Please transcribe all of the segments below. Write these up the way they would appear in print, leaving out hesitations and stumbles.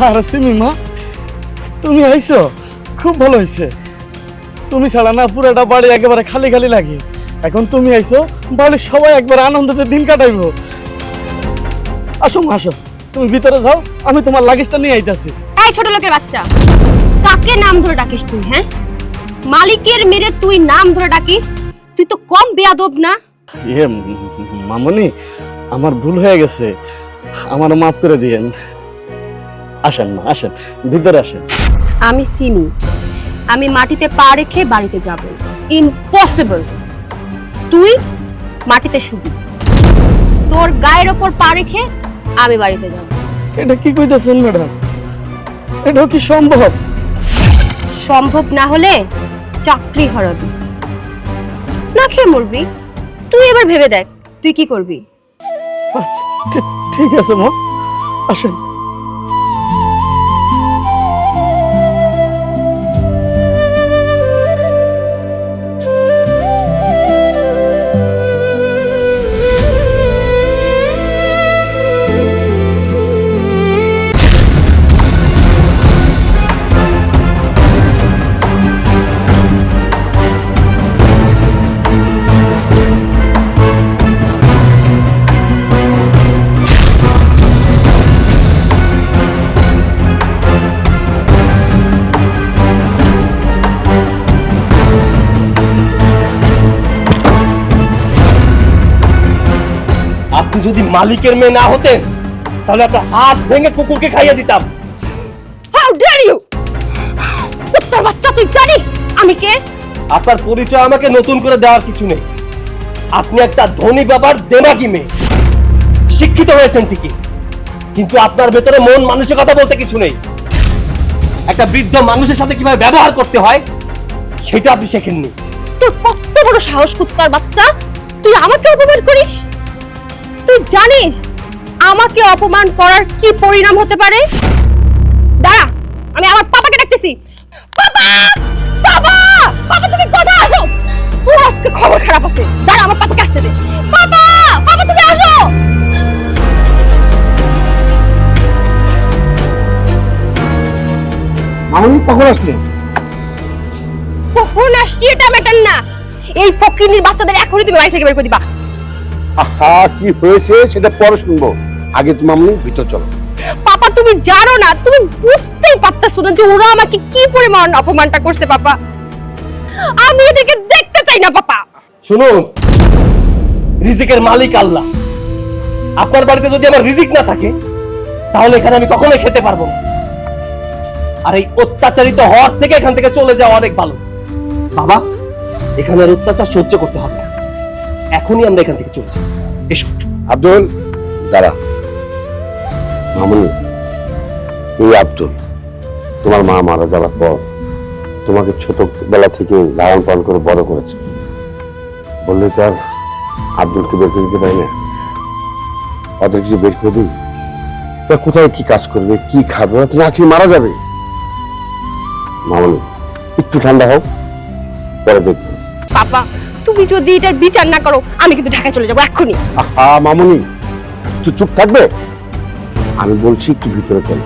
আরে সিমি মা, তুমি আইছো, খুব ভালো হয়েছে। তুমি ছাড়া না পুরোটা বাড়ি একেবারে খালি খালি লাগে। এখন তুমি আইছো, বাড়ির সবাই একবার আনন্দতে দিন কাটাইবো। আসো মা, আসো, তুমি ভিতরে যাও, আমি তোমার লাগেজটা নিয়ে আইতাছি। এই ছোট লোকের বাচ্চা, কাকে নাম ধরে ডাকিস তুই? হ্যাঁ, মালিকের মেরে তুই নাম ধরে ডাকিস? তুই তো কম বেয়াদব না? ইয়ে মামনি, আমার ভুল হয়ে গেছে, আমার মাফ করে দিয়েন। আসেন মা, আসেন, ভিতরে আসেন। আমি সিমি, আমি মাটিতে পা রেখে বাড়িতে যাব? ইম্পসিবল। তুই মাটিতে শুবি, তোর গায়ের ওপর পা রেখে আমি বাড়িতে যাব। এটা কি কইতাছেন ম্যাডাম? এটা কি সম্ভব? সম্ভব না হলে চাকরি হারাবি, না খেয়ে মরবি। তুই এবার ভেবে দেখ তুই কি করবি। আচ্ছা, ঠিক আছে মা, আসেন। আপনি যদি মালিকের মেয়ে না হতেন তাহলে আপনার হাত ভেঙে কুকুরকে খাইয়ে দিতাম। How dare you! কুত্তার বাচ্চা, তুই জানিস আমি কে? আপনার পরিচয় আমাকে নতুন করে দেওয়ার কিছু নেই। আপনি একটা ধনী বাবার দেমাগি মেয়ে। শিক্ষিত হয়েছেন ঠিকই, কিন্তু আপনার ভেতরে মন মানসিকতা বলতে কিছু নেই। একটা বৃদ্ধ মানুষের সাথে কিভাবে ব্যবহার করতে হয় সেটা আপনি শেখেননি। তোর কত বড় সাহস কুত্তার বাচ্চা, তুই আমাকে অপমান করিস? তুই জানিস আমাকে অপমান করার কি পরিণাম হতে পারে? দাঁড়া, আমি আমার পাপাকে ডাকতেছি। পাপা, পাপা, পাপা তুমি কোথায়? আসো, তোর আজকে খবর খারাপ আছে। দাঁড়া, আমার পাপাকে আসতে দে। পাপা, পাপা তুমি আসো। মামুনি কখন আসলে? কখন আসছি এটা ম্যাটার না, এই ফকিনীর বাচ্চাদের এখনই তুমি বাড়ি থেকে বের করে দিবা। আহা, কি হয়েছে সেটা পরে শুনবো, আগে তুমি মামুনি ভিতর চলো। পাপা তুমি জানো না, তুমি বুঝতেই পারতেছো না যে ওরা আমাকে কি পরিমাণ অপমানটা করছে। পাপা, আমি এদেরকে দেখতে চাই না। পাপা শুনুন, রিজিকের মালিক আল্লাহ। আপনার বাড়িতে যদি আমার রিজিক না থাকে তাহলে এখানে আমি কখনোই খেতে পারবো না। আর এই অত্যাচারিত হওয়ার থেকে এখান থেকে চলে যাওয়া অনেক ভালো। বাবা, এখানে আর অত্যাচার সহ্য করতে হবে না, এখনই আমরা এখান থেকে চলে যাই। এসো। আব্দুল, দাঁড়া। মামুনি, এই আব্দুল তোমার মা মারা যাওয়ার পর তোমাকে ছোটবেলা থেকে লালন পালন করে বড় করেছে। বললে তো আর আব্দুলকে বের করে দিতে পারি না। ওদের কিছু বের করে দিই, ওরা কোথায় কি কাজ করবে, কি খাবে, ওরা তো না খেয়ে মারা যাবে। মামুনি, একটু ঠান্ডা হোক, পরে দেখবো। পাপা, তুমি যদি এটার বিচার না করো আমি কিন্তু ঢাকায় চলে যাবো এক্ষুনি। আহা মামুনি, তুই চুপ থাকবে? আমি বলছি একটু ভিতরে চল।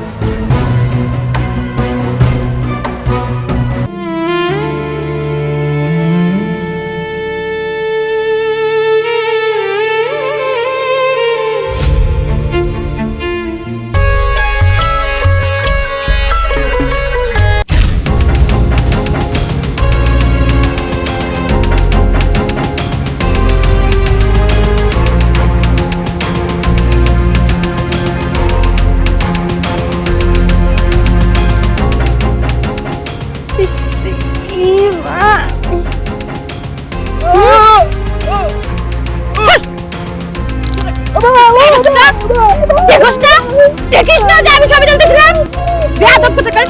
দেখিস না যে আমি ছবি তুলতেছিলাম? বেয়াদব কোথাকার,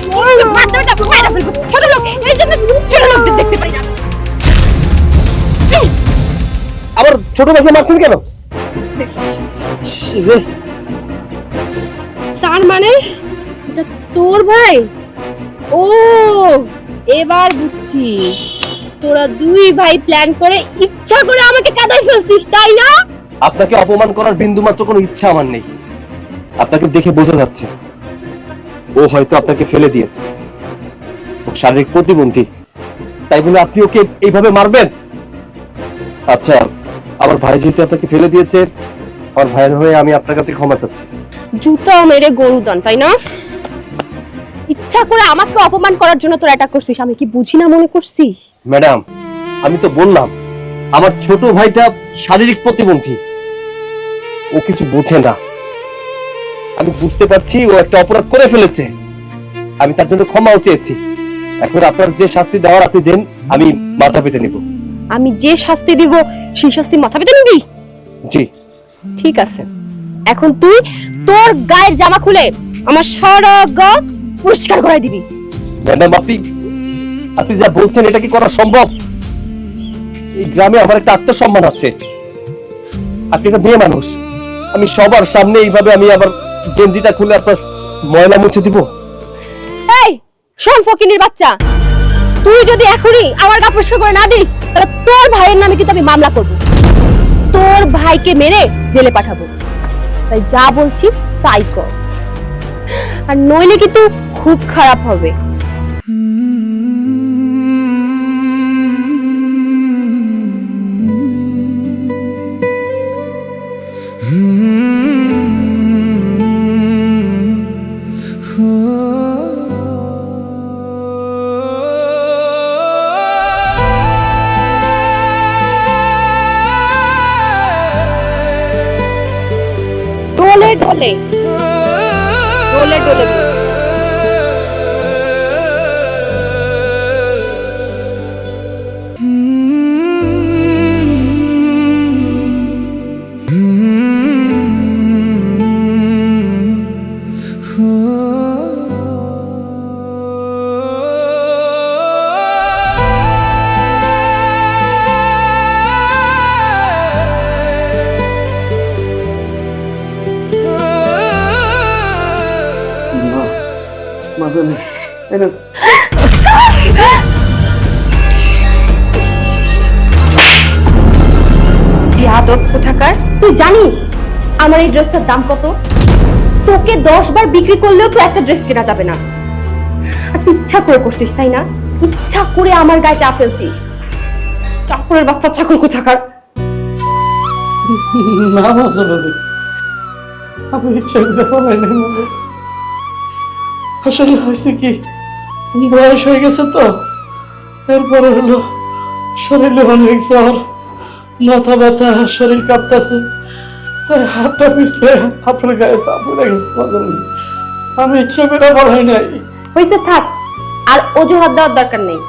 মাথাটা ফাটা ফেলবো। ছোট লোক, এই জন্য ছোট লোকদের দেখতে পারি না। আবার ছোট ভাইকে মারছেন কেন? তার মানে এটা তোর ভাই? ও, এবার বুঝছি, তোরা দুই ভাই প্ল্যান করে ইচ্ছা করে আমাকে কাঁদাই ফেলছিস, তাই না? আপনাকে অপমান করার বিন্দুমাত্র কোনো ইচ্ছা আমার নেই। আপনাকে দেখে বোঝা যাচ্ছে ও হয়তো আপনাকে ফেলে দিয়েছে, ও শারীরিক প্রতিবন্ধী, তাই বলে আপনি ওকে এইভাবে মারবেন? আচ্ছা, আমার ভাই যেহেতু আপনাকে ফেলে দিয়েছে, আমার ভাইয়ের হয়ে আমি আপনার কাছে ক্ষমা চাচ্ছি। জুতা মেরে গরু দান, তাই না? ইচ্ছা করে আমাকে অপমান করার জন্য তোর অ্যাটাক করছিস, আমি কি বুঝি না মনে করছিস? ম্যাডাম, আমি তো বললাম আমার ছোট ভাইটা শারীরিক প্রতিবন্ধী, ও কিছু বোঝে না। আমি বুঝতে পারছি ও একটা অপরাধ করে ফেলেছে, আমি তার জন্য ক্ষমাও চেয়েছি। এখন আপনার যে শাস্তি দেওয়ার আপনি দেন, আমি মাথা পেতে নিব। আমি যে শাস্তি দিব সেই শাস্তি মাথা পেতে নিবি? জি। ঠিক আছে, এখন তুই তোর গায়ের জামা খুলে আমার সারা গা পরিষ্কার করে দিবি। ম্যাডাম, আপনি যা বলছেন এটা কি করা সম্ভব? এই গ্রামে আমার একটা আত্মসম্মান আছে, আপনি একটা মেয়ে মানুষ, আমি সবার সামনে এইভাবে আমি আবার গেঞ্জিটা খুলে আপনার ময়লা মুছে দিব? এই শোন ফকিনীর বাচ্চা, তুই যদি এখনই আমার গা পরিষ্কার করে না দিস, তাহলে তোর ভাইয়ের নামে কিন্তু আমি মামলা করব, তোর ভাইকে মেরে জেলে পাঠাবো। তাই যা বলছি তাই কর, আর নইলে কিন্তু খুব খারাপ হবে। ডলে ডলে ডলে ডলে মাঝে এটা ইয়াদব কোথাকার, তুই জানিস আমার এই ড্রেসটার দাম কত? তোকে 10 বার বিক্রি করলেও তো একটা ড্রেস কেনা যাবে না। আর তুই ইচ্ছা করে করছিস, তাই না? ইচ্ছা করে আমার গায়ে চা ফেলছিস। চাকরের বাচ্চা, চাকর কোথাকার। না মাঝে আমি ইচ্ছা করে বলাই নাই মনে। আসলে হয়েছে কি, বয়স হয়ে গেছে তো, এরপরে হলো শরীরে অনেক জ্বর, মাথা ব্যথা, শরীর কাঁপতেছে, তাই হাতটা পিছলে আপনার গায়ে চাপ পড়ে গেছে। আমি ইচ্ছা করে বলাই নাই। হয়েছে, থাক, আর অজুহাত দেওয়ার দরকার নেই।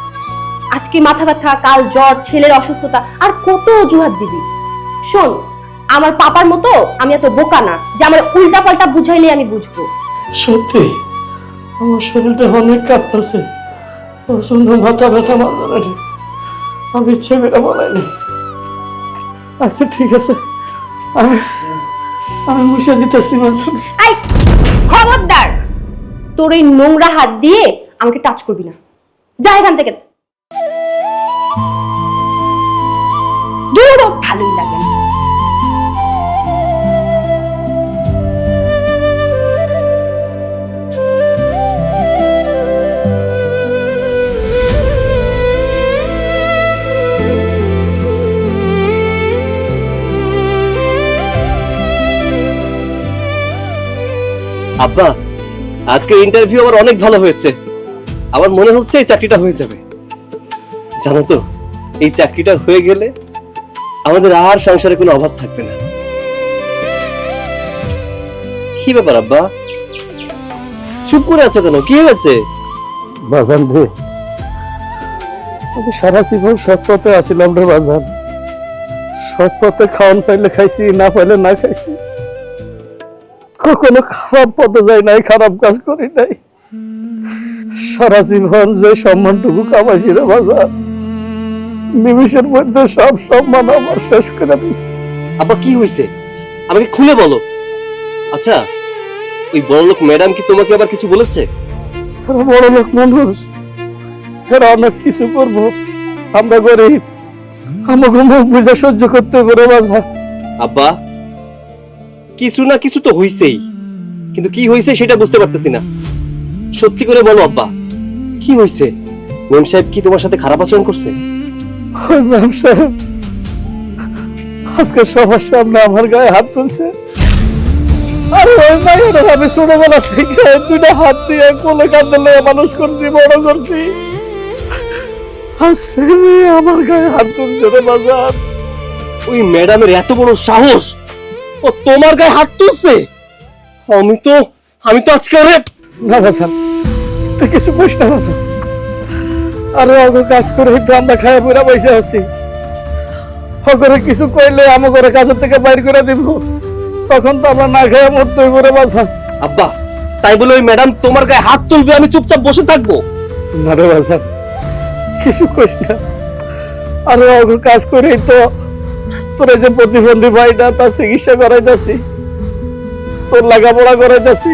আজকে মাথা ব্যথা, কাল জ্বর, ছেলের অসুস্থতা, আর কত অজুহাত দিবি? শোন, আমার পাপার মতো আমি এত বোকা না যে আমার উল্টা পাল্টা বুঝাইলে আমি বুঝবো। সত্যি আমার শরীরটা অনেক কাঁপতেছে, প্রচন্ড মাথা ব্যথা, মাঝে আমি ইচ্ছে করে বলাই নাই। আচ্ছা ঠিক আছে, আমি আমি মুছে দিতেছি মাঝে। এই খবরদার, তোর এই নোংরা হাত দিয়ে আমাকে টাচ করবি না, যা এখান থেকে। দূর হ, ভালোই লাগে না। আব্বা, আজকে ইন্টারভিউ আমার অনেক ভালো হয়েছে, আমার মনে হচ্ছে এই চাকরিটা হয়ে যাবে। জানো তো, এই চাকরিটা হয়ে গেলে আমাদের আর সংসারে কোনো অভাব থাকবে না। কি ব্যাপার আব্বা, চুপ করে আছো কেন? কি হয়েছে? বাজান রে, আমি সারা জীবন সৎ পথে আসিলাম রে বাজান। সৎ পথে খাওয়ান পাইলে খাইছি, না পাইলে না খাইছি, কখনো খারাপ পথে যাই নাই, খারাপ কাজ করি নাই। সারা জীবন যে সম্মানটুকু কামাইছি রে বাজান, নিমিষের মধ্যে সব সম্মান আমার শেষ করে দিছে। আব্বা কি হয়েছে আমাকে খুলে বলো। আচ্ছা, ওই বড়লোক ম্যাডাম কি তোমাকে আবার কিছু বলেছে? বড় লোক মানুষ, এরা অনেক কিছু করবো, আমরা গরিব, আমাকে মুখ বুঝে সহ্য করতে পারে বাজান। আব্বা, কিছু না কিছু তো হইছেই, কিন্তু কি হইছে সেটা বুঝতে পারতেছি না। সত্যি করে বলো আব্বা, কি হয়েছে? মেম সাহেব কি তোমার সাথে খারাপ আচরণ করছে? ওই ম্যাম সাহেব আজকে সবার সামনে আমার গায়ে হাত তুলছে। আর ওই মায়ের আমি ছোটবেলা থেকে দুইটা হাত দিয়ে কোলে কাঁদতে লেগে মানুষ করছি, বড় করছি। আর সে মেয়ে আমার গায়ে হাত তুলছে রে বাজার। ওই ম্যাডামের এত বড় সাহস, ও তোমার গায়ে হাত তুলছে? আমি তো আজকে ওরে না বাজার, তুই কিছু বুঝ না বাজার। আরে অগ কাজ করে তো আমরা খায় পয়রা বসে আছি। অগরে কিছু কইলে আমাকে কাজের থেকে বাইর করে দিব, তখন তো আমরা না খেয়ে মরতে করে বাজার। আব্বা, তাই বলে ওই ম্যাডাম তোমার গায়ে হাত তুলবে আমি চুপচাপ বসে থাকবো? না রে বাজার, কিছু কইস না। আরে অগ কাজ করেই তো তোর এই যে প্রতিবন্ধী ভাইটা তার চিকিৎসা করাইতেছি, তোর লেখাপড়া করাইতেছি।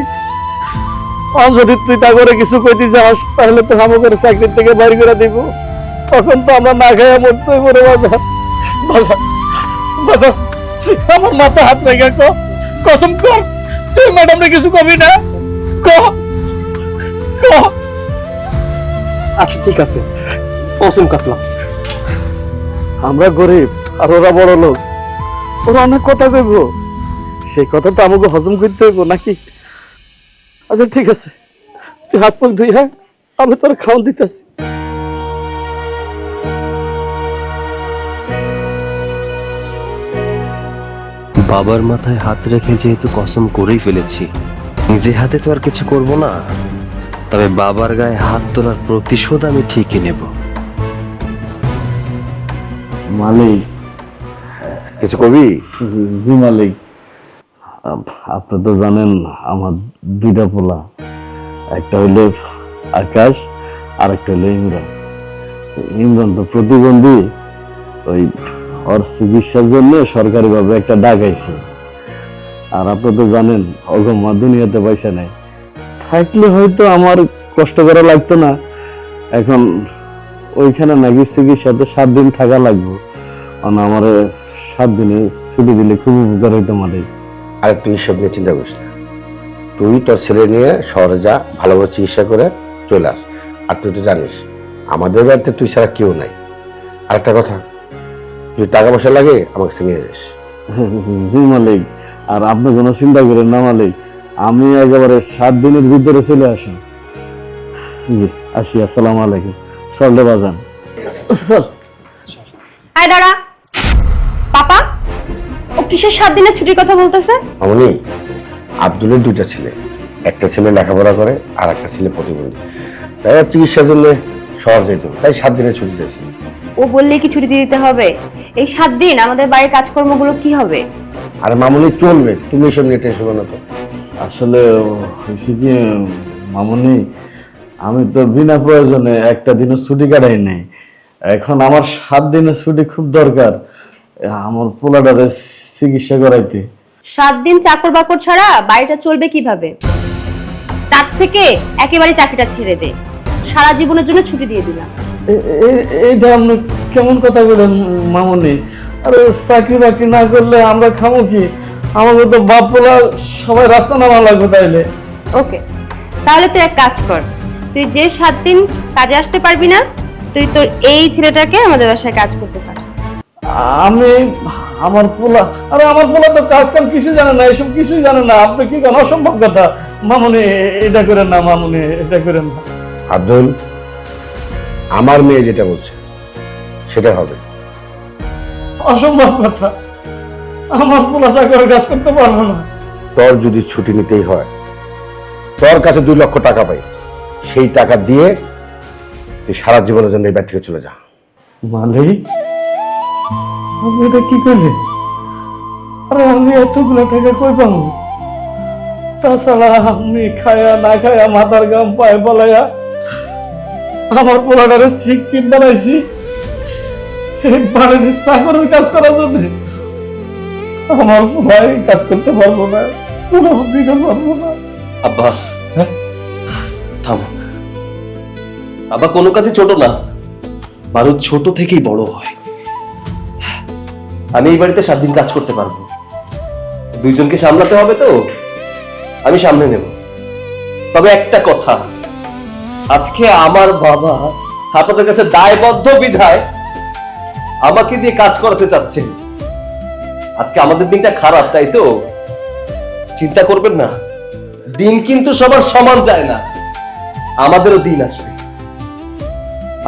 আর যদি তুই তা করে কিছু কইতে যাস তাহলে তো আমাকে চাকরির থেকে বাইর করে দিব, তখন তো আমরা না খেয়ে মরতে করে বাজার। বাজার বাজার, আমার মাথা হাত রেখে কসম কর তুই ম্যাডামরে কিছু কবি না। ক ক আচ্ছা ঠিক আছে, কসম কাটলাম। আমরা গরিব আর ওরা বড় লোক, ওরা অনেক কথা কইব, সেই কথা তো আমাকে হজম করতে হইব নাকি? আচ্ছা ঠিক আছে, তুই হাত মুখ ধুই, হ্যাঁ আমি তোর খাওয়ান দিতেছি। বাবার মাথায় হাত রেখে যেহেতু কসম করেই ফেলেছি, নিজে হাতে তো আর কিছু করব না, তবে বাবার গায়ে হাত তোলার প্রতিশোধ আমি ঠিকই নেব। মালিক, কিছু কবি? জি মালিক, আপনি তো জানেন আমার দুইটা পোলা, একটা হইলো আকাশ আর একটা হইলো ইমরান। ইমরান তো প্রতিবন্ধী, ওই ওর চিকিৎসার জন্য সরকারি ভাবে একটা ডাক আইছে। আর আপনি তো জানেন অগমা দুনিয়াতে পয়সা নাই, থাকলে হয়তো আমার কষ্ট করা লাগতো না। এখন ওইখানে নাকি চিকিৎসাতে 7 দিন থাকা লাগবে, আমার 7 দিনে ছুটি দিলে খুব উপকার হইতো মালিক। আর তুই এসব নিয়ে চিন্তা করিস না, তুই তোর ছেলে নিয়ে শহরে যা, ভালোভাবে চিকিৎসা করে চলে আস। আর তুই তো জানিস আমাদের বাড়িতে তুই ছাড়া কেউ নাই। আরেকটা কথা, তুই টাকা পয়সা লাগে আমাকে চিনিয়ে যাস। জি মালিক, আর আপনি কোনো চিন্তা করেন না মালিক, আমি একেবারে 7 দিনের ভিতরে চলে আসুন। জি আসি, আসসালামু আলাইকুম। চলে বাজান, চল। আয় দাঁড়া পাপা, ও কিসের 7 দিনের ছুটির কথা বলতেছে? মামনি, আব্দুলের 2টা ছেলে, একটা ছেলে লেখাপড়া করে আর একটা ছেলে প্রতিবন্ধী, তাই ওর চিকিৎসার জন্য শহর যেত, তাই 7 দিনের ছুটি চাইছি। ও বললে কি ছুটি দিয়ে দিতে হবে? এই 7 দিন আমাদের বাড়ির কাজকর্মগুলো কি হবে? আর মামনি চলবে, তুমি এসব নিয়ে টেনশন করো না তো। আসলে হয়েছে কি মামুনি, আমি তো বিনা প্রয়োজনে একটা দিনও ছুটি কাটাই নাই। এখন আমার 7 দিনের ছুটি খুব দরকার আমার পোলাটারে চিকিৎসা করাইতে। 7 দিন চাকর বাকর ছাড়া বাড়িটা চলবে কিভাবে? তার থেকে একেবারে চাকরিটা ছেড়ে দে, সারা জীবনের জন্য ছুটি দিয়ে দিলাম। এইটা আপনি কেমন কথা বলেন মামুনি? আরে চাকরি বাকরি না করলে আমরা খাবো কি? আমাকে তো বাপ পোলা সবাই রাস্তা নামা লাগবে তাইলে। ওকে, তাহলে তুই এক কাজ কর, তুই যে 7 দিন কাজে আসতে পারবি না, তুই তোর এই ছেলেটাকে আমাদের বাসায় কাজ করতে পার। আমি আমার পোলা, আরে আমার পোলা তো কাজ কাম কিছু জানে না, এসব কিছুই জানে না। আপনি কি কেন? অসম্ভব কথা মামুনি, এটা করেন না মামুনি, এটা করেন না। আব্দুল, আমার মেয়ে যেটা বলছে সেটা হবে। অসম্ভব কথা, আমার পোলা চাকরের কাজ করতে পারবো না। তোর যদি ছুটি নিতেই হয়, তোর কাছে 2 লক্ষ টাকা পাই, সেই টাকা দিয়ে তুই সারা জীবনের জন্য এই বাড়ি থেকে চলে যা। মালিক, আপনি এটা কি করলেন? আরে আমি এতগুলো টাকা কই পাবো? তাছাড়া আমি খায়া না খায়া মাথার গাম পায়ে বলাইয়া আমার পোলাটারে শিক্ষিত বানাইছি বাড়ির চাকরের কাজ করার জন্য। আমার ভাই কাজ করতে পারবো না, কোনো দিতে পারবো না। আব্বা, থামো। আব্বা, কোনো কাজে ছোট না, মানুষ ছোট থেকেই বড় হয়। আমি এই বাড়িতে 7 দিন কাজ করতে পারবো, 2 জনকে সামলাতে হবে তো আমি সামনে নেব। তবে একটা কথা, আজকে আমার বাবা আপনাদের কাছে দায়বদ্ধ বিধায় আমাকে দিয়ে কাজ করাতে চাচ্ছেন। আজকে আমাদের দিনটা খারাপ, তাই তো? চিন্তা করবেন না, দিন কিন্তু সবার সমান যায় না, আমাদেরও দিন আসবে।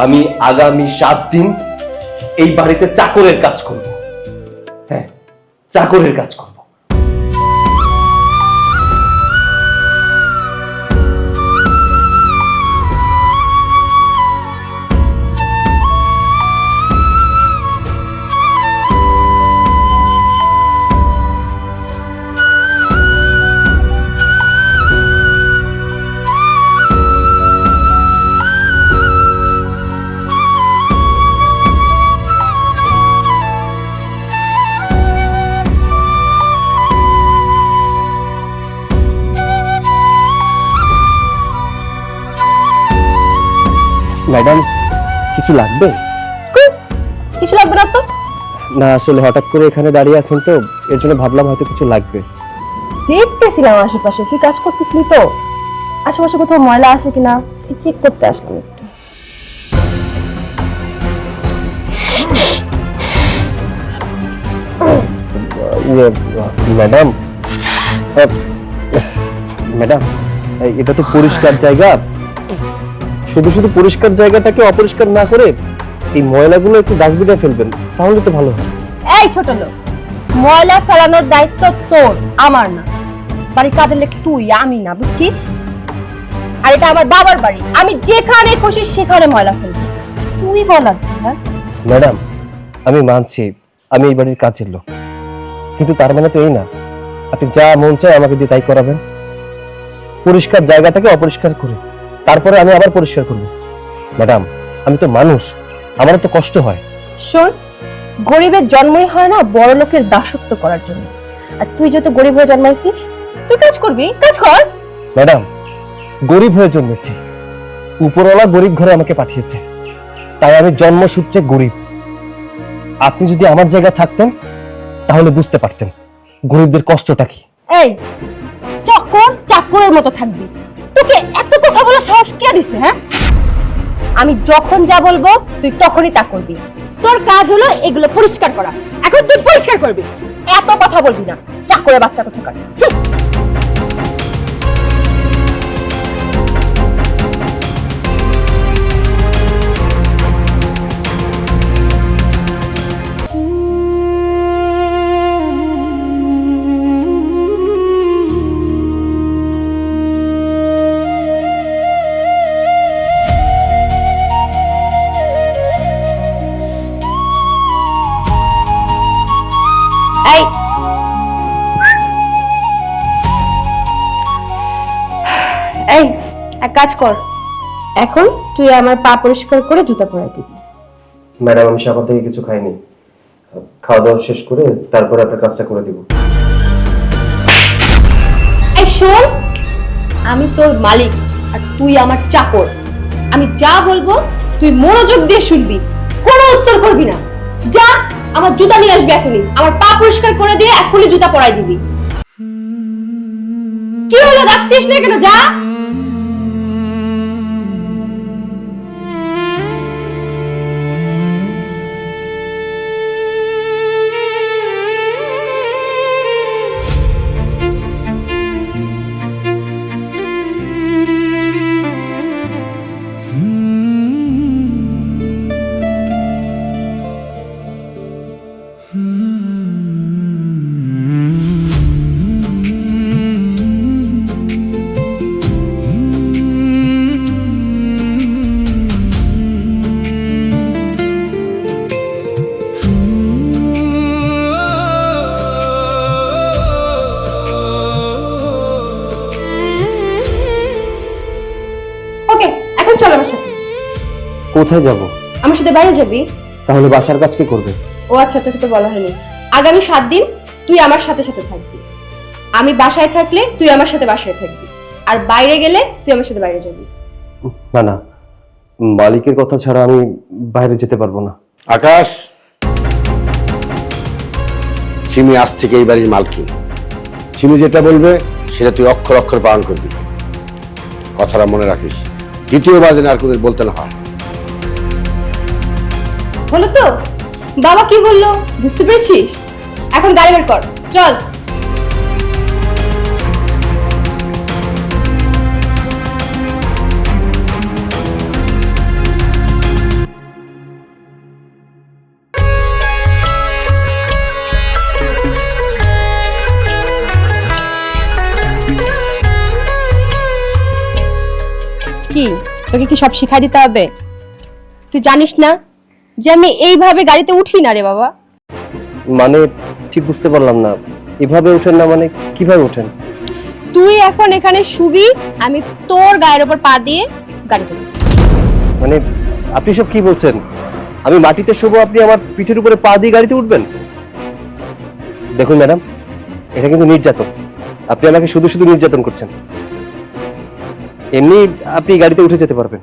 আমি আগামী 7 দিন এই বাড়িতে চাকরের কাজ করব। হ্যাঁ, চাকরের কাজ করব। ম্যাডাম, কিছু লাগবে? কিছু লাগবে না তো। না, আসলে হঠাৎ করে এখানে দাঁড়িয়ে আছেন তো, এর জন্য ভাবলাম হয়তো কিছু লাগবে। দেখতেছিলাম আশেপাশে, তুই কাজ করতেছিলি তো, আশেপাশে কোথাও ময়লা আছে কিনা চেক করতে আসলাম একটু। ম্যাডাম, ম্যাডাম, এটা তো পরিষ্কার জায়গা, শুধু শুধু পরিষ্কার জায়গাটাকে অপরিষ্কার না করে এই ময়লাগুলো একটু ডাস্টবিনে ফেলবেন, তাহলে তো ভালো হয়। এই ছোট লোক, ময়লা ফেলানোর দায়িত্ব তোর, আমার না। বাড়ির কাজের লোক তুই, আমি না, বুঝছিস? আর এটা আমার বাবার বাড়ি, আমি যেখানে খুশি সেখানে ময়লা ফেলবো, তুই বলা। হ্যাঁ ম্যাডাম, আমি মানছি আমি এই বাড়ির কাজের লোক, কিন্তু তার মানে তো এই না আপনি যা মন চায় আমাকে দিয়ে তাই করাবেন। পরিষ্কার জায়গাটাকে অপরিষ্কার করে তারপরে আমি আবার পরিষ্কার করব। ম্যাডাম, আমি তো মানুষ, আমারও তো কষ্ট হয়। শোন, গরিবের জন্মই হয় না বড় লোকের দাসত্ব করার জন্য, আর তুই যত গরিব হয়ে জন্মাইছিস, তুই কাজ করবি, কাজ কর। ম্যাডাম, গরিব হয়ে জন্মেছি, উপরওয়ালা গরিব ঘরে আমাকে পাঠিয়েছে, তাই আমি জন্মসূত্রে গরিব। আপনি যদি আমার জায়গায় থাকতেন তাহলে বুঝতে পারতেন গরিবদের কষ্টটা কি। এই চাকর চাকরের মতো থাকবি, তোকে এত কথা বলার সাহস কে দিছে? হ্যাঁ, আমি যখন যা বলবো তুই তখনই তা করবি। তোর কাজ হলো এগুলো পরিষ্কার করা, এখন তুই পরিষ্কার করবি, এত কথা বলবি না, চাকরের বাচ্চা কথা কর। এই এই এক কাজ কর, এখন তুই আমার পা পরিষ্কার করে জুতা পরাই দিবি। ম্যাডাম, আমি সকাল থেকে কিছু খাইনি, খাওয়া দাওয়া শেষ করে তারপরে আপনার কাজটা করে দিব। এই শোন, আমি তোর মালিক আর তুই আমার চাকর, আমি যা বলবো তুই মনোযোগ দিয়ে শুনবি, কোনো উত্তর করবি না। যা আমার জুতা নিয়ে আসবি এখনই, আমার পা পরিষ্কার করে দিয়ে এখনই জুতা পরাই দিবি। কি হলো, যাচ্ছিস না কেন? যা। ওকে, এখন চল আমার সাথে। কোথায় যাব? আমার সাথে বাইরে যাবি। তাহলে বাসার কাজ কে করবে? ও আচ্ছা, তোকে তো বলা হয়নি। আগামী 7 দিন তুই আমার সাথে সাথে থাকবি। আমি বাসায় থাকলে তুই আমার সাথে বাসায় থাকবি, আর বাইরে গেলে তুই আমার সাথে বাইরে যাবি। না না, মালিকের কথা ছাড়া আমি বাইরে যেতে পারবো না। আকাশ, সিমি আজ থেকে এই বাড়ির মালকিন। সিমি যেটা বলবে সেটা তুই অক্ষর অক্ষর পালন করবি, কথাটা মনে রাখিস। দ্বিতীয়বার যেন আর কোনো বলতে না হয়। হলো তো? বাবা কি বললো বুঝতে পেরেছিস? এখন গাড়ি বের কর, চল। কি তোকে কি সব শিখাই দিতে হবে? তুই জানিস না যে আমি এইভাবে গাড়িতে উঠি না রে বাবা। মানে ঠিক বুঝতে পারলাম না, এভাবে ওঠেন না মানে কিভাবে ওঠেন? তুই এখন এখানে শুবি, আমি তোর গায়ের উপর পা দিয়ে গাড়িতে উঠবো। মানে আপনি সব কি বলছেন? আমি মাটিতে শোবো, আপনি আমার পিঠের উপরে পা দিয়ে গাড়িতে উঠবেন? দেখুন ম্যাডাম, এটা কিন্তু নির্যাতন। আপনি আমাকে শুধু শুধু নির্যাতন করছেন। এমনি আপনি গাড়িতে উঠে যেতে পারবেন,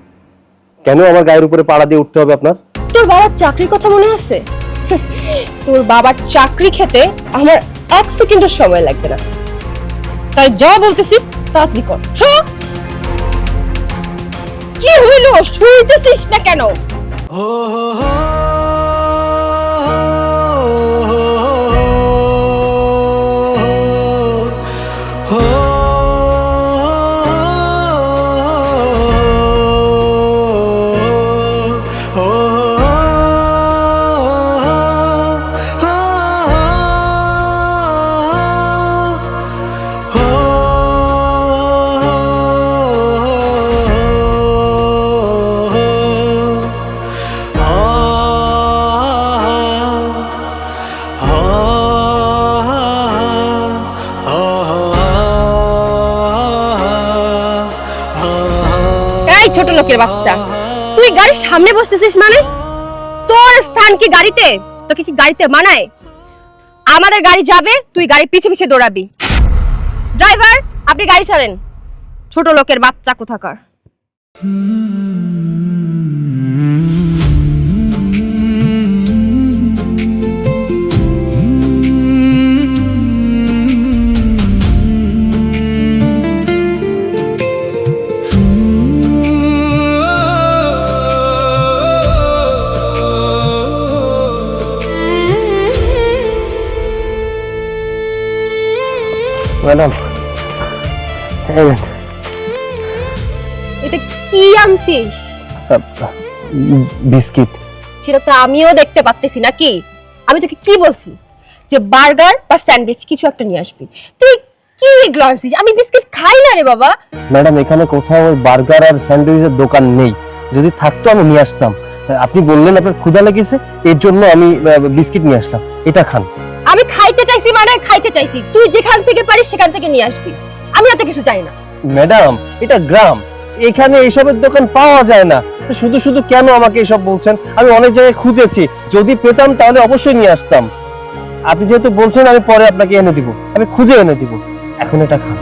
কেন আমার গায়ের উপরে পাড়া দিয়ে উঠতে হবে আপনার? তোর বাবার চাকরির কথা মনে আছে? তোর বাবার চাকরি খেতে আমার 1 সেকেন্ডের সময় লাগবে না। তাই যা বলতেছি তাড়াতাড়ি কর। শো! কি হইলো, শুইতেছিস না কেন? এই ছোট লোকের বাচ্চা, তুই গাড়ির সামনে বসতেছিস মানে? তোর স্থান কি গাড়িতে? তোকে কি গাড়িতে মানায়? আমাদের গাড়ি যাবে, তুই গাড়ি পিছে পিছে দৌড়াবি। ড্রাইভার, আপনি গাড়ি ছাড়েন। ছোট লোকের বাচ্চা কোথাকার। ম্যাডাম, এটা কি আনছিস? বিস্কিট। সেটা তো আমিও দেখতে পাচ্তেছি নাকি? আমি তোকে কি বলছি যে বার্গার বা স্যান্ডউইচ কিছু একটা নিয়ে আসবি, তুই কি এগুলো আনছিস? আমি বিস্কিট খাই না রে বাবা। ম্যাডাম, এখানে কোথাও ওই বার্গার আর স্যান্ডউইচের দোকান নেই। যদি থাকতো আমি নিয়ে আসতাম। আপনি বললেন আপনার ক্ষুধা লেগেছে, এর জন্য আমি বিস্কিট নিয়ে আসলাম। এটা খান। আমি খাইতে চাইছি মানে খাইতে চাইছি, তুই যেখান থেকে পারিস সেখান থেকে নিয়ে আসবি। আমি এত কিছু চাই না। ম্যাডাম, এটা গ্রাম, এখানে এইসবের দোকান পাওয়া যায় না। শুধু শুধু কেন আমাকে এসব বলছেন? আমি অনেক জায়গায় খুঁজেছি, যদি পেতাম তাহলে অবশ্যই নিয়ে আসতাম। আপনি যেহেতু বলছেন, আমি পরে আপনাকে এনে দিব, আমি খুঁজে এনে দিব। এখন এটা খান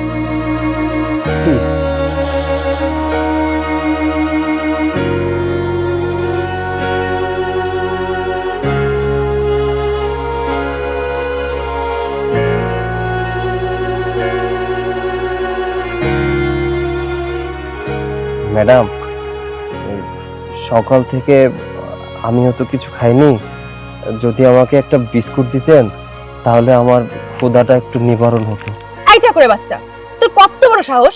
প্লিজ। ম্যাডাম, সকাল থেকে আমিও তো কিছু খাইনি। যদি আমাকে একটা বিস্কুট দিতেন তাহলে আমার ক্ষুধাটা একটু নিবারণ হতো। আইটা করে বাচ্চা, তোর কত বড় সাহস!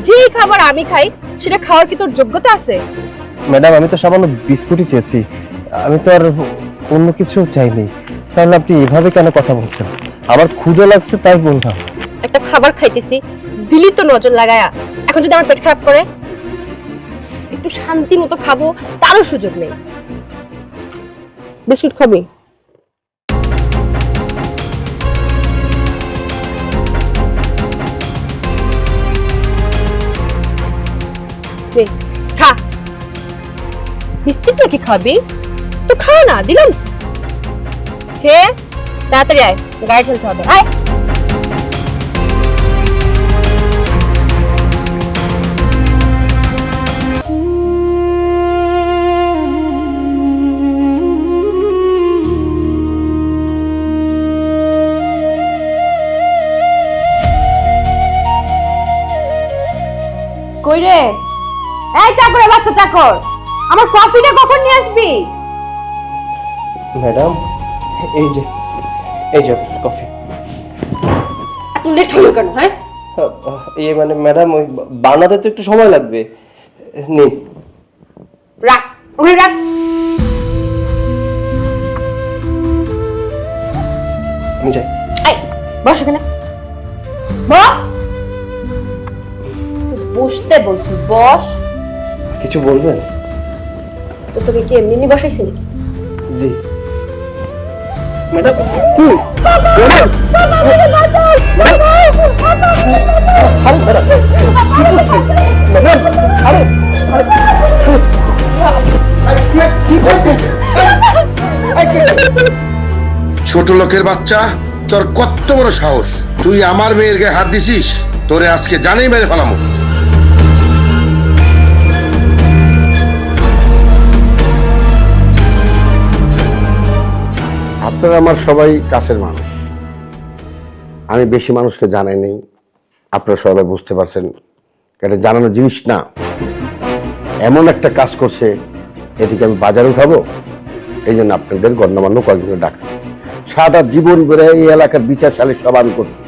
যে খাবার আমি খাই সেটা খাওয়ার কি তোর যোগ্যতা আছে? ম্যাডাম, আমি তো সামান্য বিস্কুটই চেয়েছি, আমি তো আর অন্য কিছু চাইনি। তাহলে আপনি এভাবে কেন কথা বলছেন? আমার ক্ষুধা লাগছে তাই বললাম। একটা খাবার খাইতেছি, দিলি তো নজর লাগায়া। এখন যদি আমার পেট খারাপ করে, একটু শান্তি মতো খাবো তারও সুযোগ নেই। বিস্কুট খাবি? খা। বিস্কিট নাকি খাবি? তো খা না, দিলাম। খেয়ে তাড়াতাড়ি আয়, গাড়ি ঠেলতে হবে। আয়। কই রে? এই চাকরের বাচ্চা চাকর, আমার কফিটা কখন নিয়ে আসবি? ম্যাডাম, এই যে কফি। এত লেট হলো কেন? হ্যাঁ, এই মানে ম্যাডাম, ওই বানাতে তো একটু সময় লাগবে। নিন। রাখ, ওখানে রাখ। আমি যাই। এই বস এখানে, বস। বসতে বলছি, বস। কিছু বলবেন? তো তোকে কি এমনি এমনি বসাইছি নাকি? জি ম্যাডাম। ছোট লোকের বাচ্চা, তোর কত বড় সাহস! তুই আমার মেয়ের গায়ে হাত দিছিস, তোরে আজকে জানেই মেরে ফেলামো। আপনারা আমার সবাই কাছের মানুষ, আমি বেশি মানুষকে জানাই নেই। আপনারা সবাই বুঝতে পারছেন এটা জানানোর জিনিস না। এমন একটা কাজ করছে, এদিকে আমি বাজারে উঠাবো, এই জন্য আপনাদের গণ্যমান্য কয়েকজনে ডাকছি। সারা জীবন ধরে এই এলাকার বিচার সালিশ সব আমি করছি,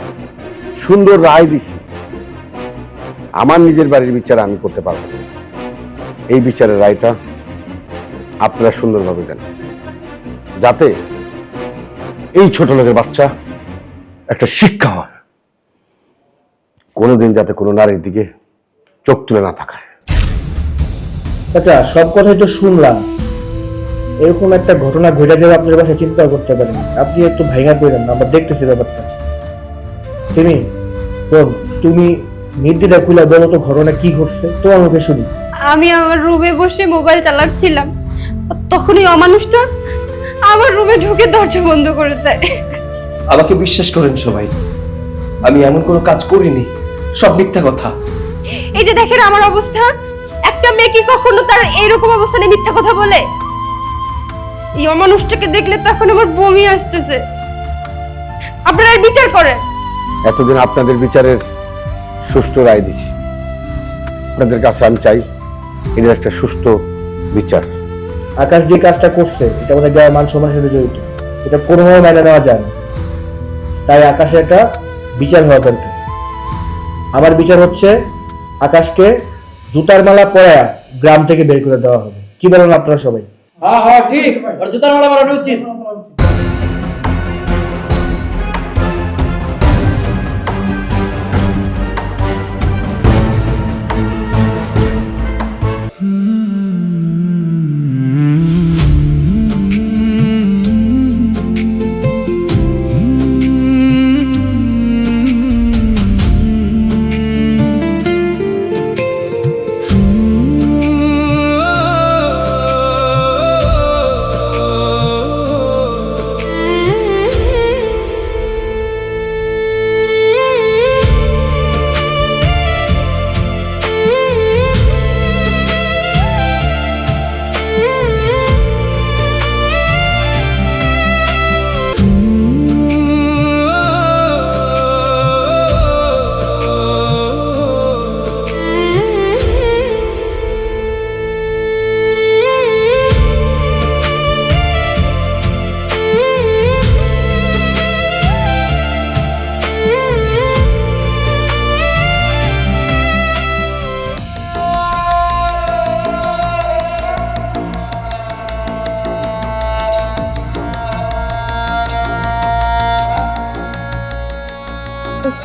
সুন্দর রায় দিছি। আমার নিজের বাড়ির বিচার আমি করতে পারবো না, এই বিচারের রায়টা আপনারা সুন্দরভাবে দেন, যাতে এই ছোট লোকের বাচ্চা একটা শিক্ষা হয়, কোনোদিন যাতে কোনো নারীর দিকে চোখ তুলে না তাকায়। আচ্ছা, সব কথাই তো শুনলাম, এরকম একটা ঘটনা ঘটে যাবে আপনার বাসায় চিন্তা করতে পারেন। আপনি একটু ভাইঙা করেন না, আমরা দেখতেছি ব্যাপারটা। বোন, তুমি নির্দিটা খুলে বলো তো ঘটনা কি ঘটছে, তোমার মুখে শুনি। আমি আমার রুমে বসে মোবাইল চালাচ্ছিলাম, তখনই অমানুষটা আমার রুমে ঢুকে দরজা বন্ধ করে দেয়। আমাকে বিশ্বাস করেন সবাই, আমি এমন কোনো কাজ করিনি, সব মিথ্যা কথা। এই যে দেখেন আমার অবস্থা, একটা মেয়ে কি কখনো তার এইরকম অবস্থানে মিথ্যা কথা বলে? এই অমানুষটাকে দেখলে তখন আমার বমি আসতেছে। আপনারা এর বিচার করেন। এতদিন আপনাদের বিচারের সুষ্ঠু রায় দিছি, আপনাদের কাছে আমি চাই এটা একটা সুষ্ঠু বিচার। আকাশ যে কাজটা করছে এটা আমাদের গায়ে মান সম্মানের সাথে জড়িত, এটা কোনোভাবে মেনে নেওয়া যায় না। তাই আকাশে একটা বিচার হওয়া দরকার। আমার বিচার হচ্ছে আকাশকে জুতার মালা পরায়া গ্রাম থেকে বের করে দেওয়া হবে। কি বলেন আপনারা সবাই? হ্যাঁ হ্যাঁ ঠিক, আর জুতার মালা পরানো উচিত।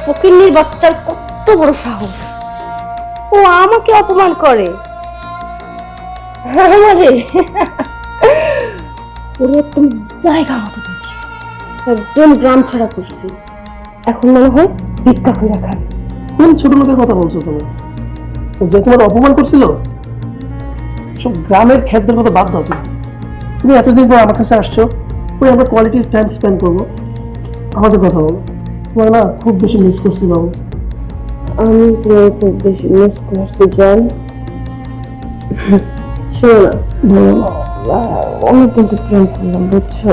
ফকিন্নির বাচ্চার কত বড় সাহস, ও আমাকে অপমান করে। আমারে ওরে একদম জায়গা মতো দেখছি, একদম গ্রাম ছাড়া করছি। এখন মনে হয় ভিক্ষা করে খাবে। কোন ছোট লোকের কথা বলছো তুমি? যে তোমার অপমান করছিল, সব গ্রামের খেতদের কথা বাদ দাও। তুমি এতদিন পর আমার কাছে আসছো, ওই আমরা কোয়ালিটি টাইম স্পেন্ড করবো, আমাদের কথা বলো। তোমার না খুব বেশি মিস করছি বাবু। আমি তোমার খুব বেশি মিস করছি জান। শোনো না, অনেকদিন তো প্রেম করলাম বুঝছো,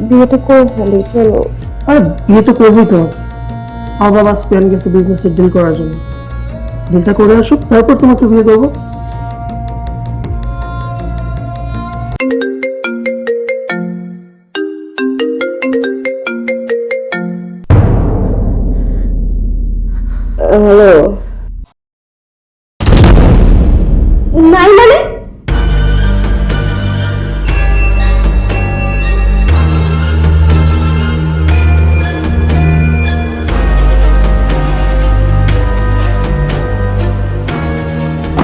বিয়েটা করে ফেলি চলো। আরে বিয়ে তো করবোই তো। আমার বাবা স্পেন গেছে বিজনেসের ডিল করার জন্য, ডিলটা করে আসুক, তারপর তোমাকে বিয়ে করবো। হ্যালো, নাই মানে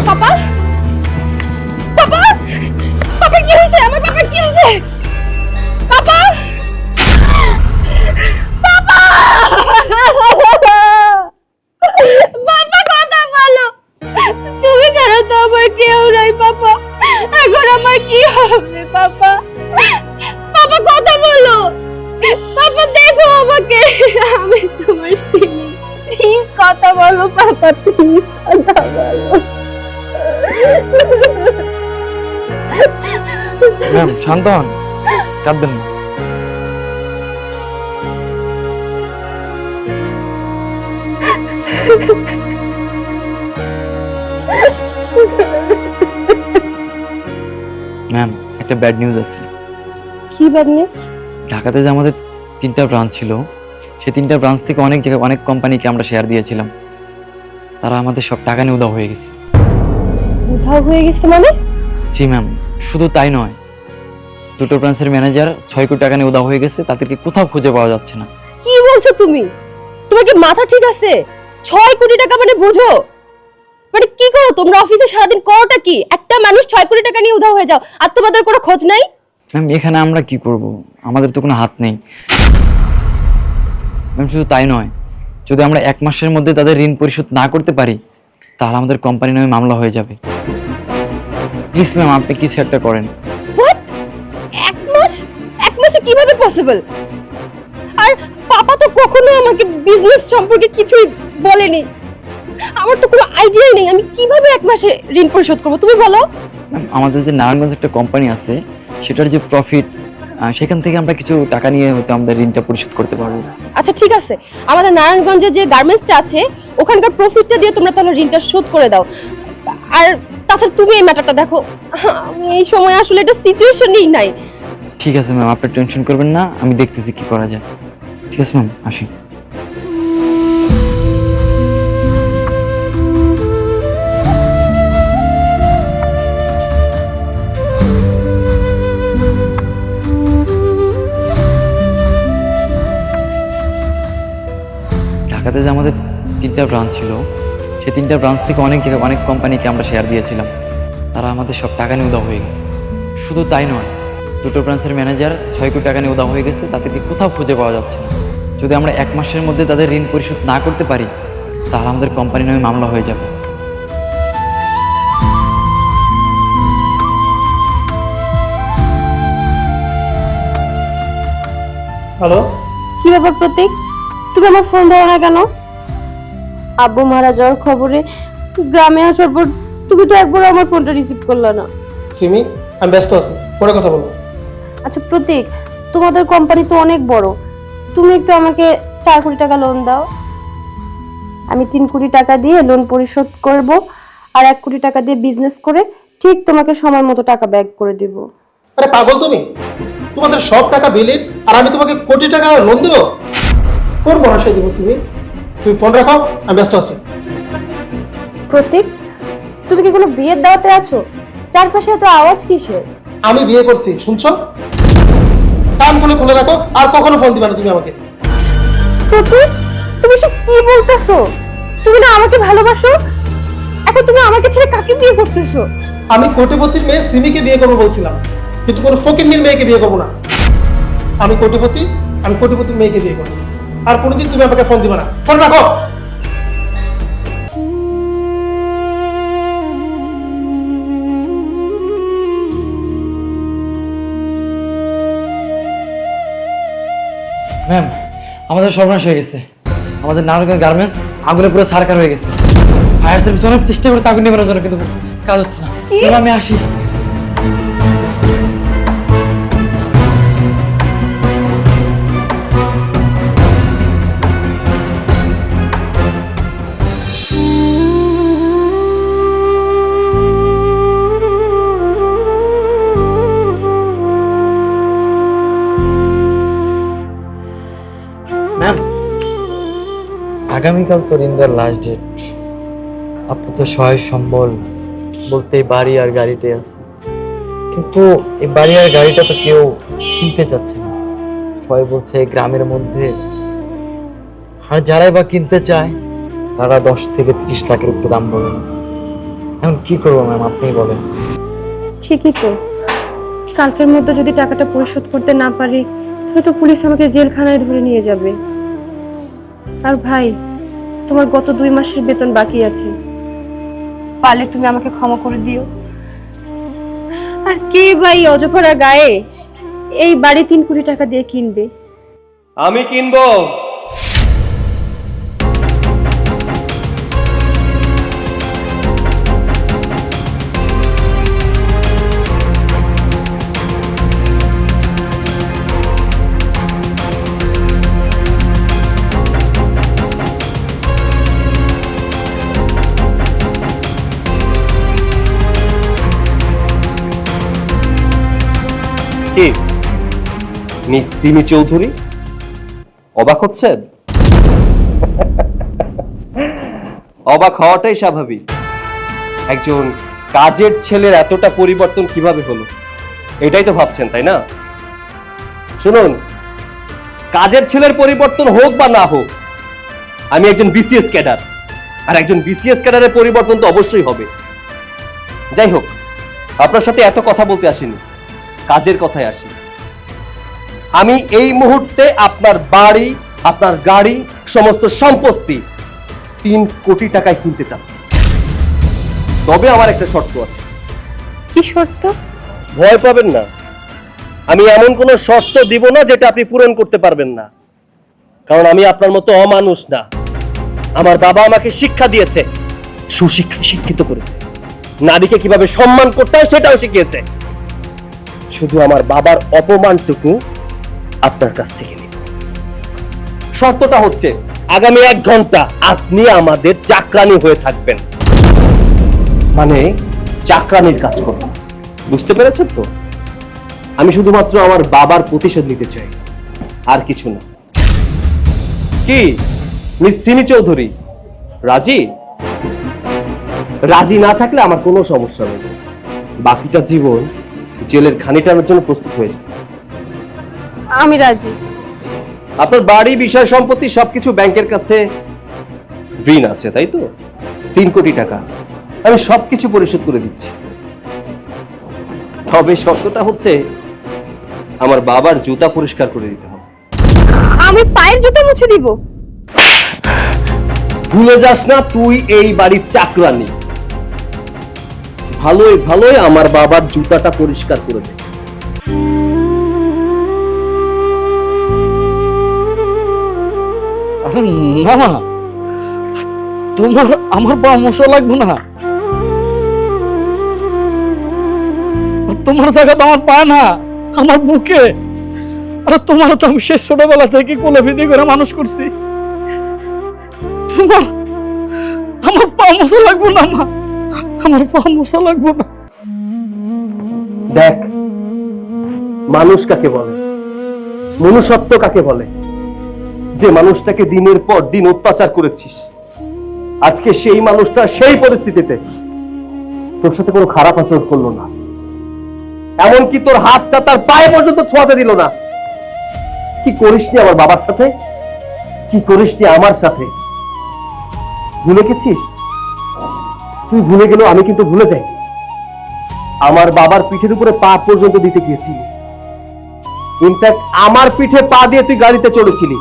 পাপা, পাপা, পাপা কি হয়েছে? আমার পাপা কি হয়েছে? পাপা, পাপা, বাবা কথা বলো। তুমি ছাড়া তো আমার কেউ নাই পাপা। এখন আমার কি হবে পাপা? পাপা কথা বলো। পাপা দেখো আমাকে, আমি তোমার সিনি। প্লিজ কথা বলো পাপা, প্লিজ কথা বলো। ম্যাম শান্ত হন, কাঁদবেন না। ম্যাম একটা ব্যাড নিউজ আছে। কি ব্যাড নিউজ? ঢাকাতে যে আমাদের 3টা ব্রাঞ্চ ছিল, সেই 3টা ব্রাঞ্চ থেকে অনেক জায়গায় অনেক কোম্পানিকে আমরা শেয়ার দিয়েছিলাম, তারা আমাদের সব টাকা নিয়ে উধাও হয়ে গেছে। উধাও হয়ে গেছে মানে? জি ম্যাম, শুধু তাই নয়, 2টো ব্রাঞ্চের ম্যানেজার 6 কোটি টাকা নিয়ে উধাও হয়ে গেছে, তাদেরকে কোথাও খুঁজে পাওয়া যাচ্ছে না। কি বলছো তুমি? তোমার কি মাথা ঠিক আছে? 6 কোটি টাকা মানে বুঝো? মানে কি করো তোমরা অফিসে সারাদিন? করোটা কি? একটা মানুষ 6 কোটি টাকা নিয়ে উধাও হয়ে যাও আর তোমাদের কোনো খোঁজ নাই? ম্যাম এখানে আমরা কি করব, আমাদের তো কোনো হাত নেই। ম্যাম শুধু তাই নয়, যদি আমরা 1 মাসের মধ্যে তাদের ঋণ পরিশোধ না করতে পারি, তাহলে আমাদের কোম্পানি নামে মামলা হয়ে যাবে। প্লিজ ম্যাম, আপনি কিছু একটা করেন। হোয়াট? 1 মাস? 1 মাসে কিভাবে পসিবল? আর পাপা তো কখনো আমাকে বিজনেস সম্পর্কে কিছুই বলেনি। আমার তো কোনো আইডিয়া নেই আমি কিভাবে 1 মাসে ঋণ পরিশোধ করব, তুমি বলো। ম্যাম আমাদের যে নারায়ণগঞ্জ একটা কোম্পানি আছে, সেটার যে প্রফিট, সেখান থেকে আমরা কিছু টাকা নিয়ে হয়তো আমাদের ঋণটা পরিশোধ করতে পারবো। আচ্ছা ঠিক আছে, আমাদের নারায়ণগঞ্জে যে গার্মেন্টসটা আছে ওখানকার প্রফিটটা দিয়ে তোমরা তাহলে ঋণটা শোধ করে দাও। আর তাছাড়া তুমি এই ম্যাটারটা দেখো, আমি এই সময় আসলে এটা সিচুয়েশনই নাই। ঠিক আছে ম্যাম, আপনি টেনশন করবেন না, আমি দেখতেছি কি করা যায়। ঠিক আছে ম্যাম, আসি। ঢাকাতে যে আমাদের 3টা ব্রাঞ্চ ছিল, সেই 3টা ব্রাঞ্চ থেকে অনেক জায়গায় অনেক কোম্পানিকে আমরা শেয়ার দিয়েছিলাম, তারা আমাদের সব টাকা নিয়ে উধাও হয়ে গেছে। শুধু তাই নয়, 2টো ব্রাঞ্চের ম্যানেজার 6 কোটি টাকা নিয়ে উধাও হয়ে গেছে, তাদেরকে কোথাও খুঁজে পাওয়া যাচ্ছে না। যদি আমরা 1 মাসের মধ্যে তাদের ঋণ পরিশোধ না করতে পারি, তাহলে আমাদের কোম্পানি নামে মামলা হয়ে যাবে। হ্যালো, কি ব্যাপার প্রতীক, তুমি আমার ফোন ধরো না কেন? আব্বু মারা যাওয়ার খবরে গ্রামে আসার পর তুমি তো একবার আমার ফোনটা রিসিভ করলে না। সিমি আমি ব্যস্ত আছি, পরে কথা বলবো। আচ্ছা প্রতীক, তোমাদের কোম্পানি তো অনেক বড়, তুমি একটু আমাকে 4 কোটি টাকা লোন দাও। আমি 3 কোটি টাকা দিয়ে লোন পরিশোধ করব আর 1 কোটি টাকা দিয়ে বিজনেস করে ঠিক তোমাকে সময় মতো টাকা ব্যাক করে দিব। আরে পাগল তুমি, তোমাদের সব টাকা বিলিট আর আমি তোমাকে কোটি টাকা লোন দেবো? কোন ভরসায় দেবো সিমি? তুমি ফোন রাখো, আমি ব্যস্ত আছি। প্রতীক, তুমি কি কোনো বিয়ের দাওয়াতে আছো? চারপাশে এত আওয়াজ কিসের? আমি বিয়ে করছি, শুনছো? কান খুলে রাখো, আর কখনো ফোন দিবে না তুমি আমাকে। প্রতীক, তুমি সব কি বলতেছো? তুমি না আমাকে ভালোবাসো, এখন তুমি আমাকে ছেড়ে কাকে বিয়ে করতেছো? আমি কোটিপতির মেয়ে সিমিকে বিয়ে করবো বলছিলাম, কিন্তু কোনো ফকিন্নির মেয়েকে বিয়ে করবো না। আমি কোটিপতির মেয়েকে বিয়ে করবো, আর কোনোদিন তুমি আমাকে ফোন দিবে না। ফোন রাখো। ম্যাম আমাদের সর্বনাশ হয়ে গেছে, আমাদের নারায়ণগঞ্জ গার্মেন্টস আগুনে পুরো সারকার হয়ে গেছে। ফায়ার সার্ভিস অনেক চেষ্টা করেছে আগুন নেভানোর জন্য, কিন্তু কাজ হচ্ছে না। ম্যাম আমি আসি। আগামীকাল তো রিন্দার লাস্ট ডেট। আপাতত সহায় সম্বল বলতে এই বাড়ি আর গাড়িটাই আছে, কিন্তু এই বাড়ি আর গাড়িটা তো কেউ কিনতে চাচ্ছে না। সবাই বলছে এই গ্রামের মধ্যে, আর যারাই বা কিনতে চায় তারা 10 থেকে 30 লাখের উপরে দাম বলে না। এখন কি করবো ম্যাম, আপনিই বলেন। ঠিকই তো, কালকের মধ্যে যদি টাকাটা পরিশোধ করতে না পারি তাহলে তো পুলিশ আমাকে জেলখানায় ধরে নিয়ে যাবে। আর ভাই, তোমার গত 2 মাসের বেতন বাকি আছে, পারলে তুমি আমাকে ক্ষমা করে দিও। আর কে ভাই অজপাড়া গায়ে এই বাড়ি 3 কোটি টাকা দিয়ে কিনবে? আমি কিনবো। কি মিস সিমি চৌধুরী অবাক হচ্ছেন? অবাক হওয়াটাই স্বাভাবিক। একজন কাজের ছেলের এতটা পরিবর্তন কিভাবে হলো, এটাই তো ভাবছেন, তাই না? শুনুন, কাজের ছেলের পরিবর্তন হোক বা না হোক, আমি একজন বিসিএস ক্যাডার, আর একজন বিসিএস ক্যাডারের পরিবর্তন তো অবশ্যই হবে। যাই হোক, আপনার সাথে এত কথা বলতে আসিনি, কাজের কথায় আসি। আমি এই মুহূর্তে আপনার বাড়ি, আপনার গাড়ি, সমস্ত সম্পত্তি 3 কোটি টাকায় কিনতে চাচ্ছি। তবে আমার একটা শর্ত আছে। কি শর্ত? ভয় পাবেন না, আমি এমন কোনো শর্ত দিব না যেটা আপনি পূরণ করতে পারবেন না, কারণ আমি আপনার মতো অমানুষ না। আমার বাবা আমাকে শিক্ষা দিয়েছে, সুশিক্ষায় শিক্ষিত করেছে, নারীকে কিভাবে সম্মান করতে হয় সেটাও শিখিয়েছে। শুধু আমার বাবার অপমানটুকু আপনার কাছ থেকে নিব। শর্তটা হচ্ছে, আগামী 1 ঘন্টা আপনি আমাদের চাকরানি হয়ে থাকবেন, মানে চাকরানির কাজ করবেন। বুঝতে পেরেছেন তো? আমি শুধুমাত্র আমার বাবার প্রতিশোধ নিতে চাই, আর কিছু না। কি মিস সিমি চৌধুরী রাজি? রাজি না থাকলে আমার কোনো সমস্যা নেই, বাকিটা জীবন জেলের ঘানি টানার জন্য প্রস্তুত হয়ে যাবে। আমি রাজি। আপনার বাড়ি, বিষয় সম্পত্তি সবকিছু ব্যাংকের কাছে ঋণ আছে, তাই তো? 3 কোটি টাকা আমি সবকিছু পরিশোধ করে দিচ্ছি। তবে শর্তটা হচ্ছে, আমার বাবার জুতা পরিষ্কার করে দিতে হবে। আমি পায়ের জুতো মুছে দিব? ভুলে যাস না, তুই এই বাড়ির চাকরানি। ভালোই ভালোই আমার বাবার জুতাটা পরিষ্কার করে দে। আরে না না, তোমার আমার পা মোছা লাগবে না। তোমার জায়গা তো আমার পায় না, আমার বুকে। আরে তোমার তো আমি শেষ ছোটবেলা থেকে কোলে পিঠে করে মানুষ করছি। তোমার আমার পা মোছা লাগবে না মা, আমার পা মোছা লাগবে না। দেখ, মানুষ কাকে বলে, মনুষ্যত্ব কাকে বলে? যে মানুষটাকে দিনের পর দিন অত্যাচার করেছিস, আজকে সেই মানুষটা সেই পরিস্থিতিতে তোর সাথে কোনো খারাপ আচরণ করলো না, এমনকি তোর হাতটা তার পায়ে পর্যন্ত ছোঁয়াতে দিল না। কি করিসনি আমার বাবার সাথে, কি করিসনি আমার সাথে? ভুলে গেছিস? তুই ভুলে গেলেও আমি কিন্তু ভুলে যাই। আমার বাবার পিঠের উপরে পা পর্যন্ত দিতে গিয়েছিলি, ইনফ্যাক্ট আমার পিঠে পা দিয়ে তুই গাড়িতে চড়েছিলি।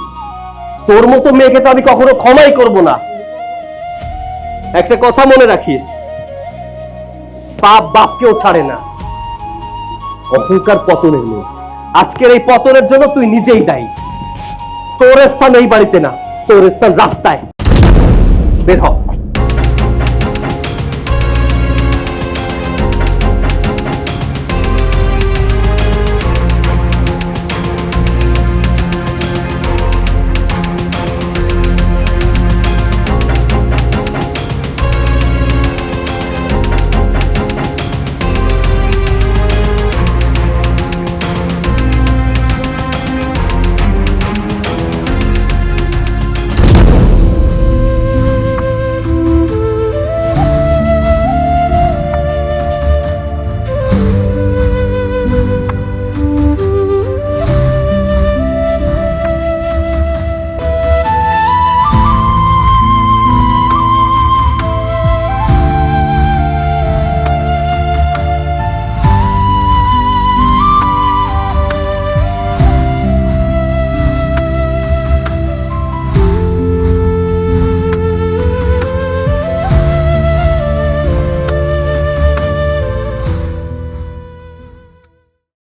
তোর মতো মেয়েকে তো আমি কখনো ক্ষমাই করব না। একটা কথা মনে রাখিস, পাপ বাপকেও ছাড়ে না। অহংকার পতনের মেয়ে, আজকের এই পতনের জন্য তুই নিজেই দায়ী। তোর স্থান এই বাড়িতে না, তোর স্থান রাস্তায়। বের হ।